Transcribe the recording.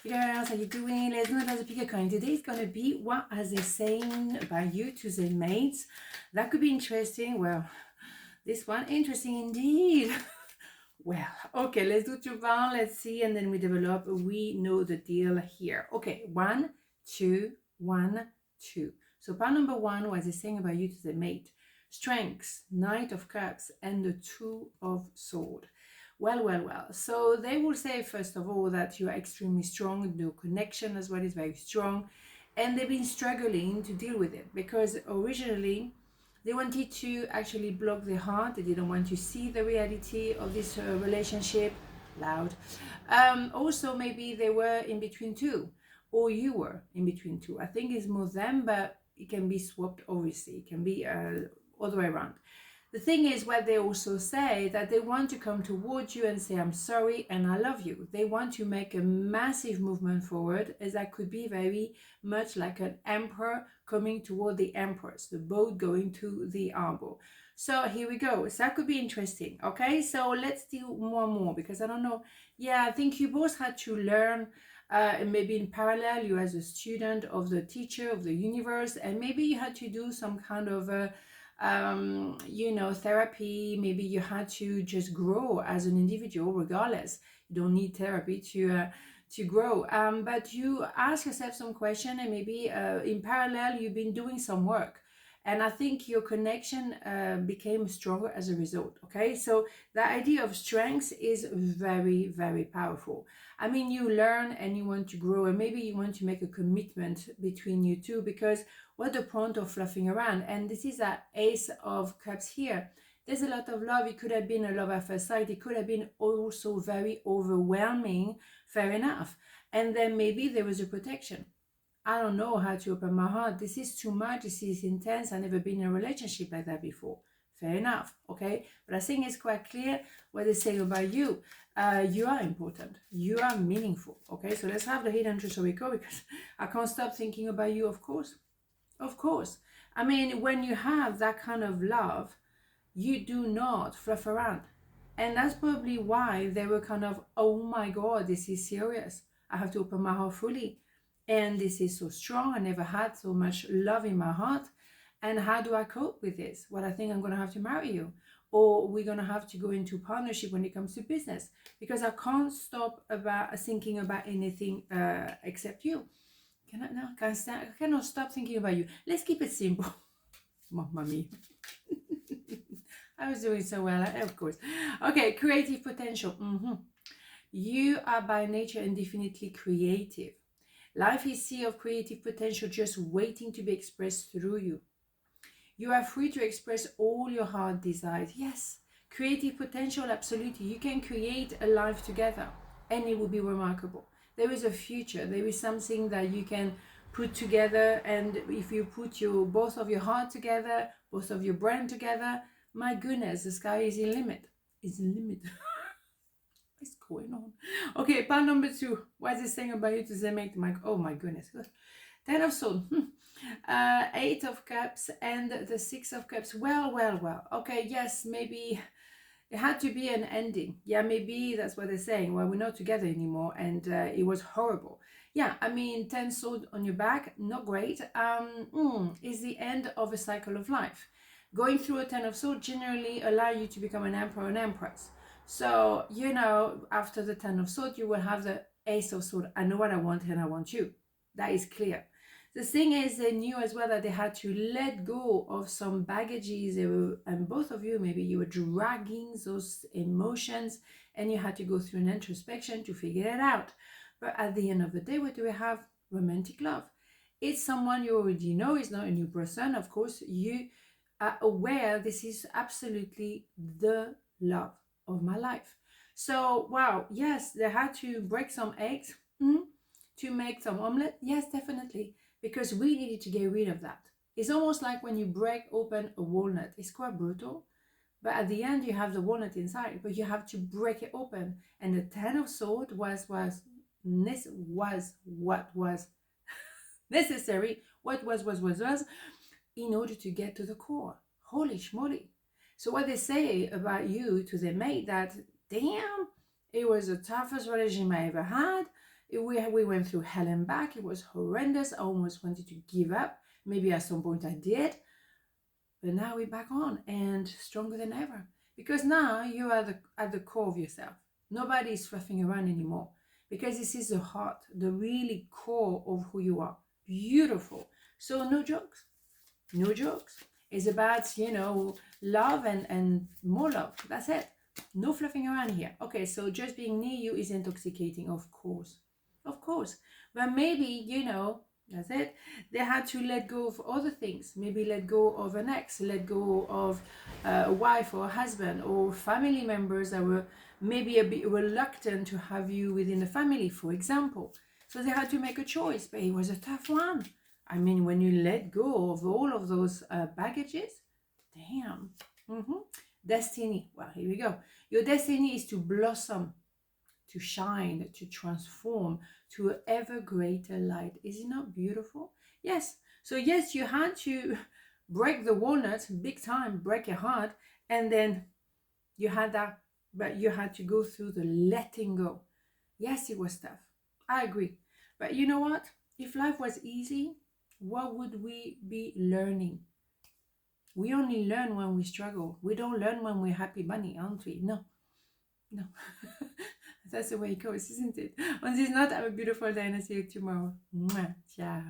Girls, how you doing? Let's know that's a pick a coin. Today is going to be what are they saying about you to their mates. That could be interesting. Well, this one, interesting indeed. Well, okay, let's do two rounds. Let's see, and then we develop. We know the deal here. Okay, 1, 2, 1, 2. So part number 1 was they saying about you to the mate. Strengths, Knight of Cups, and the Two of Swords. Well. So they will say, first of all, that you are extremely strong. The connection as well is very strong. And they've been struggling to deal with it because originally they wanted to actually block their heart. They didn't want to see the reality of this relationship. Loud. Also, maybe they were in between two, or you were in between two. I think it's more them, but it can be swapped, obviously. It can be all the way around. The thing is, what they also say, that they want to come towards you and say, I'm sorry and I love you. They want to make a massive movement forward, as that could be very much like an emperor coming toward the empress, the boat going to the harbor. So here we go. So that could be interesting. Okay, so let's do more because I don't know. Yeah, I think you both had to learn, maybe in parallel, you as a student of the teacher of the universe, and maybe you had to do some kind of therapy. Maybe you had to just grow as an individual regardless. You don't need therapy to grow, but you ask yourself some question, and maybe in parallel you've been doing some work, and I think your connection became stronger as a result. Okay, so the idea of strength is very, very powerful. I mean, you learn and you want to grow, and maybe you want to make a commitment between you two, because what the point of fluffing around? And this is an Ace of Cups here. There's a lot of love. It could have been a love at first sight. It could have been also very overwhelming. Fair enough. And then maybe there was a protection. I don't know how to open my heart. This is too much. This is intense. I've never been in a relationship like that before. Fair enough. Okay. But I think it's quite clear what they say about you. You are important. You are meaningful. Okay. So let's have the hidden truth, shall we go? Because I can't stop thinking about you, of course. Of course. I mean, when you have that kind of love, you do not fluff around. And that's probably why they were kind of, oh my God, this is serious. I have to open my heart fully. And this is so strong. I never had so much love in my heart. And how do I cope with this? Well, I think I'm going to have to marry you. Or we're going to have to go into partnership when it comes to business. Because I can't stop about thinking about anything except you. I cannot stop thinking about you. Let's keep it simple. Mamma mia. I was doing so well, of course. Okay, creative potential. You are by nature indefinitely creative. Life is a sea of creative potential just waiting to be expressed through you. You are free to express all your heart desires. Yes, creative potential, absolutely. You can create a life together and it will be remarkable. There is a future. There is something that you can put together, and if you put both of your heart together, both of your brain together, my goodness, the sky is the limit. Is the limit. What's going on? Okay, part number 2. What is it saying about you to the mate? Oh my goodness. 10 of Swords, 8 of Cups, and the 6 of Cups. Well. Okay, yes, maybe it had to be an ending. Yeah, maybe that's what they're saying. Well, we're not together anymore, and it was horrible. Yeah, I mean, 10 swords on your back, not great. Is the end of a cycle of life. Going through a 10 of swords generally allow you to become an emperor or an empress. So, after the 10 of swords, you will have the Ace of Swords. I know what I want, and I want you. That is clear. The thing is, they knew as well that they had to let go of some baggages. And both of you, maybe you were dragging those emotions, and you had to go through an introspection to figure it out. But at the end of the day, what do we have? Romantic love. It's someone you already know. It's not a new person. Of course, you are aware this is absolutely the love of my life. So, wow, yes, they had to break some eggs to make some omelette. Yes, definitely. Because we needed to get rid of that. It's almost like when you break open a walnut. It's quite brutal, but at the end you have the walnut inside, but you have to break it open. And the 10 of Swords was what was necessary, what was in order to get to the core. Holy schmoly. So what they say about you to their mate, that damn, it was the toughest relationship I ever had. We went through hell and back. It was horrendous. I almost wanted to give up. Maybe at some point I did. But now we're back on and stronger than ever. Because now you are at the core of yourself. Nobody is fluffing around anymore. Because this is the heart, the really core of who you are. Beautiful. So no jokes. No jokes. It's about, love and more love. That's it. No fluffing around here. Okay, so just being near you is intoxicating, of course. Of course. But maybe, that's it. They had to let go of other things. Maybe let go of an ex, let go of a wife or a husband or family members that were maybe a bit reluctant to have you within the family, for example. So they had to make a choice, but it was a tough one. I mean, when you let go of all of those baggages, damn. Destiny. Well, here we go. Your destiny is to blossom, to shine, to transform to an ever greater light. Is it not beautiful? Yes. So yes, you had to break the walnut big time, break your heart, and then you had that, but you had to go through the letting go. Yes, it was tough. I agree. But you know what? If life was easy, what would we be learning? We only learn when we struggle. We don't learn when we're happy bunny, aren't we? No. That's the way it goes, isn't it? On this note, have a beautiful day and I'll see you tomorrow. Mwah. Ciao.